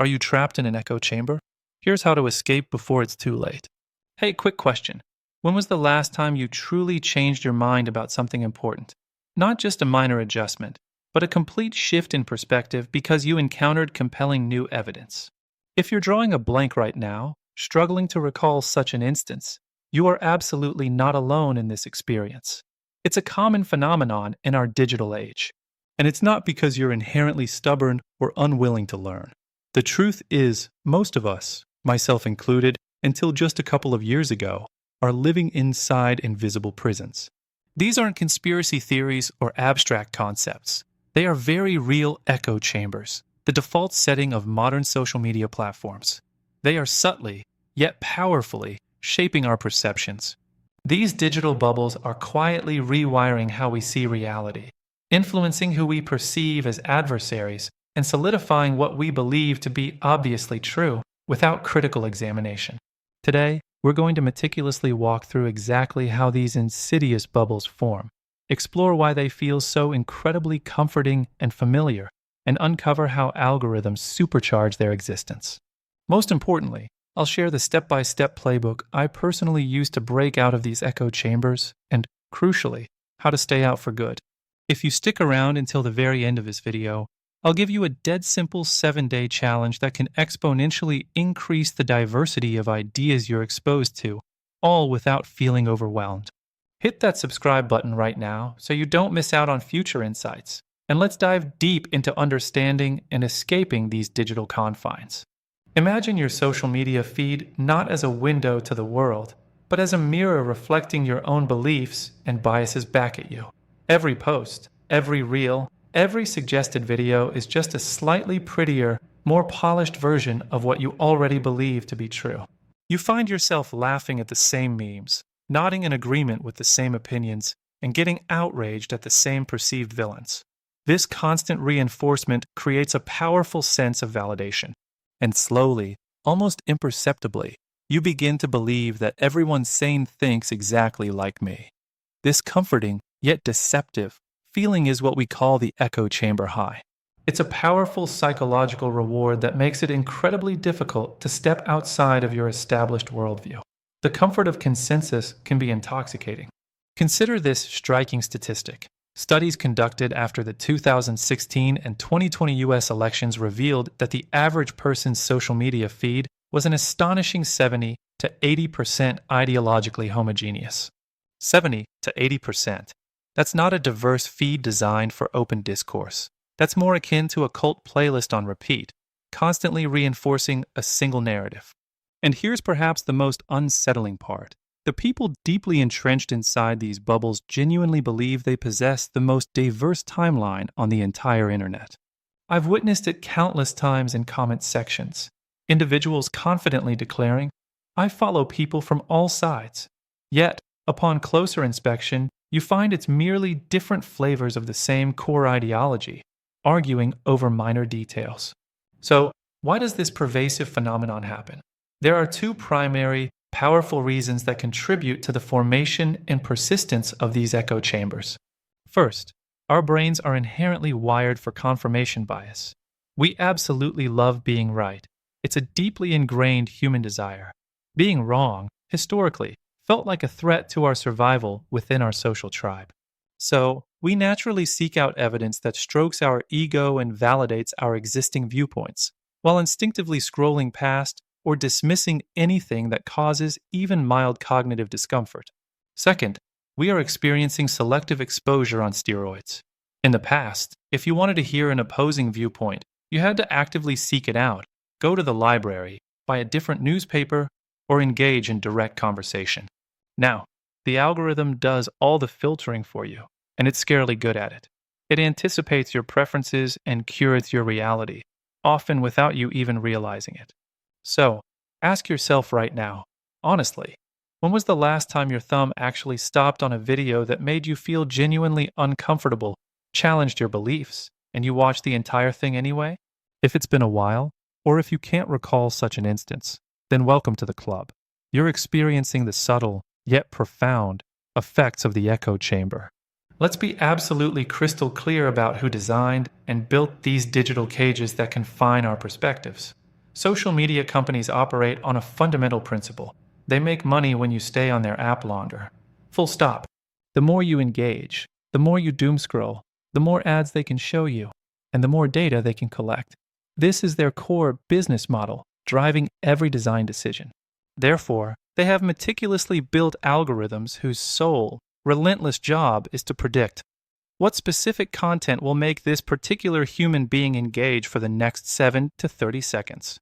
Are you trapped in an echo chamber? Here's how to escape before it's too late. Hey, quick question. When was the last time you truly changed your mind about something important? Not just a minor adjustment, but a complete shift in perspective because you encountered compelling new evidence. If you're drawing a blank right now, struggling to recall such an instance, you are absolutely not alone in this experience. It's a common phenomenon in our digital age. And it's not because you're inherently stubborn or unwilling to learn. The truth is, most of us, myself included, until just a couple of years ago, are living inside invisible prisons. These aren't conspiracy theories or abstract concepts. They are very real echo chambers, the default setting of modern social media platforms. They are subtly, yet powerfully, shaping our perceptions. These digital bubbles are quietly rewiring how we see reality, influencing who we perceive as adversaries and solidifying what we believe to be obviously true without critical examination. Today, we're going to meticulously walk through exactly how these insidious bubbles form, explore why they feel so incredibly comforting and familiar, and uncover how algorithms supercharge their existence. Most importantly, I'll share the step-by-step playbook I personally use to break out of these echo chambers and, crucially, how to stay out for good. If you stick around until the very end of this video, I'll give you a dead simple 7-day challenge that can exponentially increase the diversity of ideas you're exposed to, all without feeling overwhelmed. Hit that subscribe button right now so you don't miss out on future insights, and let's dive deep into understanding and escaping these digital confines. Imagine your social media feed not as a window to the world, but as a mirror reflecting your own beliefs and biases back at you. Every post, every reel, every suggested video is just a slightly prettier, more polished version of what you already believe to be true. You find yourself laughing at the same memes, nodding in agreement with the same opinions, and getting outraged at the same perceived villains. This constant reinforcement creates a powerful sense of validation. And slowly, almost imperceptibly, you begin to believe that everyone sane thinks exactly like me. This comforting, yet deceptive, feeling is what we call the echo chamber high. It's a powerful psychological reward that makes it incredibly difficult to step outside of your established worldview. The comfort of consensus can be intoxicating. Consider this striking statistic. Studies conducted after the 2016 and 2020 US elections revealed that the average person's social media feed was an astonishing 70 to 80% ideologically homogeneous. 70 to 80%. That's not a diverse feed designed for open discourse. That's more akin to a cult playlist on repeat, constantly reinforcing a single narrative. And here's perhaps the most unsettling part. The people deeply entrenched inside these bubbles genuinely believe they possess the most diverse timeline on the entire internet. I've witnessed it countless times in comment sections. Individuals confidently declaring, "I follow people from all sides." Yet, upon closer inspection, you find it's merely different flavors of the same core ideology, arguing over minor details. So, why does this pervasive phenomenon happen? There are two primary, powerful reasons that contribute to the formation and persistence of these echo chambers. First, our brains are inherently wired for confirmation bias. We absolutely love being right. It's a deeply ingrained human desire. Being wrong, historically, felt like a threat to our survival within our social tribe. So, we naturally seek out evidence that strokes our ego and validates our existing viewpoints, while instinctively scrolling past or dismissing anything that causes even mild cognitive discomfort. Second, we are experiencing selective exposure on steroids. In the past, if you wanted to hear an opposing viewpoint, you had to actively seek it out, go to the library, buy a different newspaper, or engage in direct conversation. Now, the algorithm does all the filtering for you, and it's scarily good at it. It anticipates your preferences and curates your reality, often without you even realizing it. So, ask yourself right now, honestly, when was the last time your thumb actually stopped on a video that made you feel genuinely uncomfortable, challenged your beliefs, and you watched the entire thing anyway? If it's been a while, or if you can't recall such an instance, then welcome to the club. You're experiencing the subtle, yet profound, effects of the echo chamber. Let's be absolutely crystal clear about who designed and built these digital cages that confine our perspectives. Social media companies operate on a fundamental principle. They make money when you stay on their app longer. Full stop. The more you engage, the more you doom scroll, the more ads they can show you, and the more data they can collect. This is their core business model, driving every design decision. Therefore, they have meticulously built algorithms whose sole, relentless job is to predict what specific content will make this particular human being engage for the next 7 to 30 seconds.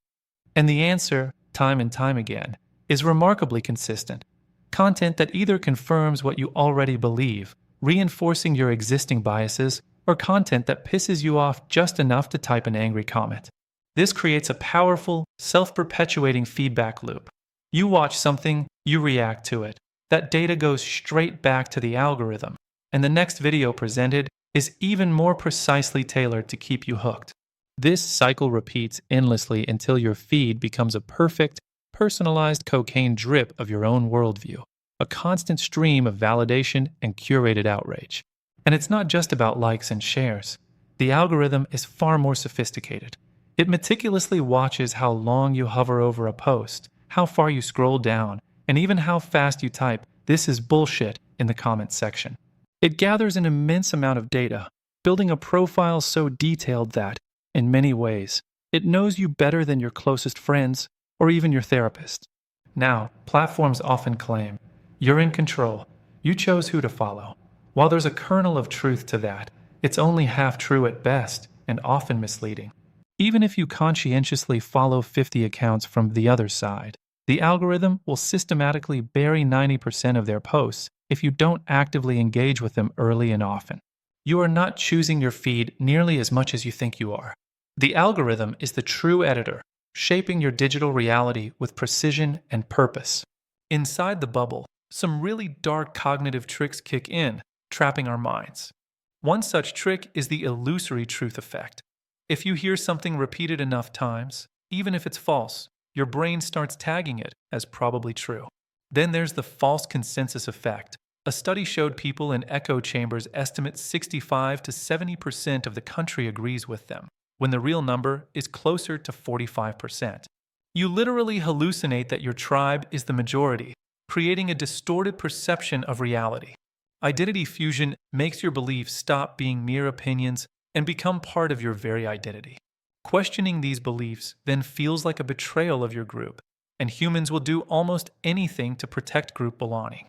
And the answer, time and time again, is remarkably consistent. Content that either confirms what you already believe, reinforcing your existing biases, or content that pisses you off just enough to type an angry comment. This creates a powerful, self-perpetuating feedback loop. You watch something, you react to it. That data goes straight back to the algorithm, and the next video presented is even more precisely tailored to keep you hooked. This cycle repeats endlessly until your feed becomes a perfect, personalized cocaine drip of your own worldview, a constant stream of validation and curated outrage. And it's not just about likes and shares. The algorithm is far more sophisticated. It meticulously watches how long you hover over a post, how far you scroll down, and even how fast you type "this is bullshit" in the comments section. It gathers an immense amount of data, building a profile so detailed that, in many ways, it knows you better than your closest friends or even your therapist. Now, platforms often claim, "You're in control. You chose who to follow." While there's a kernel of truth to that, it's only half true at best and often misleading. Even if you conscientiously follow 50 accounts from the other side, the algorithm will systematically bury 90% of their posts if you don't actively engage with them early and often. You are not choosing your feed nearly as much as you think you are. The algorithm is the true editor, shaping your digital reality with precision and purpose. Inside the bubble, some really dark cognitive tricks kick in, trapping our minds. One such trick is the illusory truth effect. If you hear something repeated enough times, even if it's false, your brain starts tagging it as probably true. Then there's the false consensus effect. A study showed people in echo chambers estimate 65 to 70% of the country agrees with them, when the real number is closer to 45%. You literally hallucinate that your tribe is the majority, creating a distorted perception of reality. Identity fusion makes your beliefs stop being mere opinions and become part of your very identity. Questioning these beliefs then feels like a betrayal of your group, and humans will do almost anything to protect group belonging.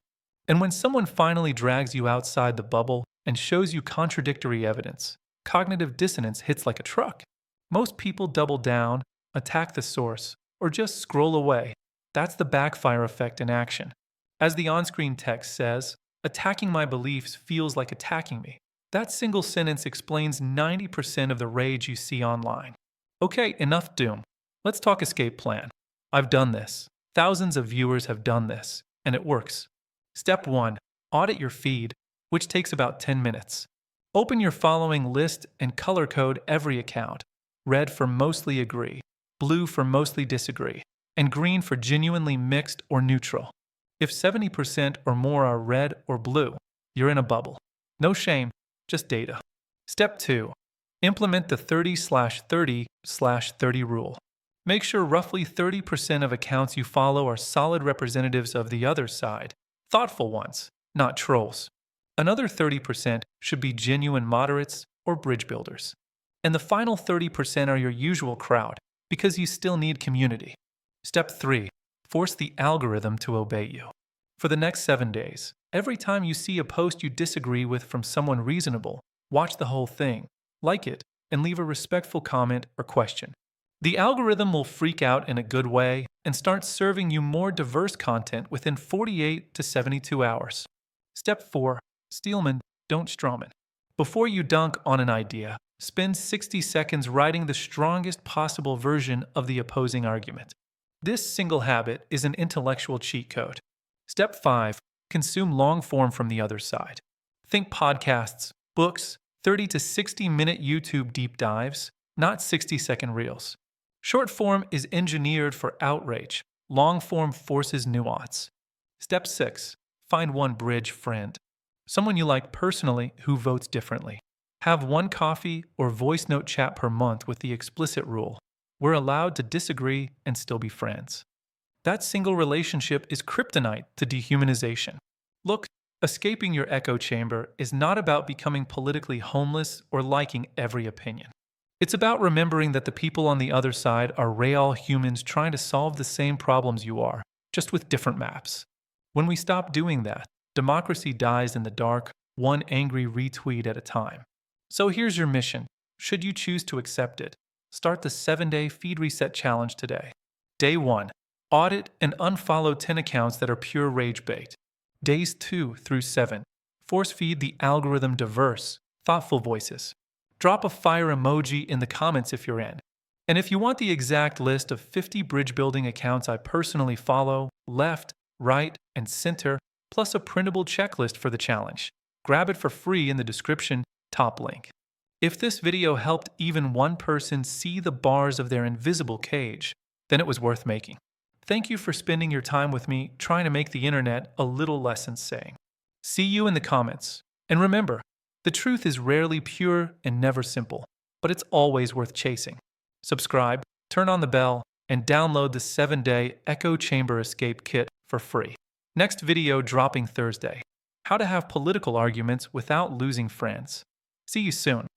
And when someone finally drags you outside the bubble and shows you contradictory evidence, cognitive dissonance hits like a truck. Most people double down, attack the source, or just scroll away. That's the backfire effect in action. As the on-screen text says, "Attacking my beliefs feels like attacking me." That single sentence explains 90% of the rage you see online. Okay, enough doom. Let's talk escape plan. I've done this. Thousands of viewers have done this, and it works. Step 1. Audit your feed, which takes about 10 minutes. Open your following list and color code every account. Red for mostly agree, blue for mostly disagree, and green for genuinely mixed or neutral. If 70% or more are red or blue, you're in a bubble. No shame, just data. Step 2. Implement the 30/30/30 rule. Make sure roughly 30% of accounts you follow are solid representatives of the other side, thoughtful ones, not trolls. Another 30% should be genuine moderates or bridge builders. And the final 30% are your usual crowd, because you still need community. Step 3. Force the algorithm to obey you. For the next 7 days, every time you see a post you disagree with from someone reasonable, watch the whole thing, like it, and leave a respectful comment or question. The algorithm will freak out in a good way and start serving you more diverse content within 48 to 72 hours. Step 4. Steelman, don't strawman. Before you dunk on an idea, spend 60 seconds writing the strongest possible version of the opposing argument. This single habit is an intellectual cheat code. Step 5. Consume long form from the other side. Think podcasts, books, 30 to 60-minute YouTube deep dives, not 60-second reels. Short form is engineered for outrage. Long form forces nuance. Step 6. Find one bridge friend. Someone you like personally who votes differently. Have one coffee or voice note chat per month with the explicit rule. We're allowed to disagree and still be friends. That single relationship is kryptonite to dehumanization. Look, escaping your echo chamber is not about becoming politically homeless or liking every opinion. It's about remembering that the people on the other side are real humans trying to solve the same problems you are, just with different maps. When we stop doing that, democracy dies in the dark, one angry retweet at a time. So here's your mission. Should you choose to accept it, start the 7-day feed reset challenge today. Day 1. Audit and unfollow 10 accounts that are pure rage bait. Days 2 through 7. Force feed the algorithm diverse, thoughtful voices. Drop a fire emoji in the comments if you're in. And if you want the exact list of 50 bridge building accounts I personally follow, left, right, and center, plus a printable checklist for the challenge, grab it for free in the description, top link. If this video helped even one person see the bars of their invisible cage, then it was worth making. Thank you for spending your time with me trying to make the internet a little less insane. See you in the comments. And remember, the truth is rarely pure and never simple, but it's always worth chasing. Subscribe, turn on the bell, and download the 7-day Echo Chamber Escape Kit for free. Next video dropping Thursday. How to have political arguments without losing friends. See you soon.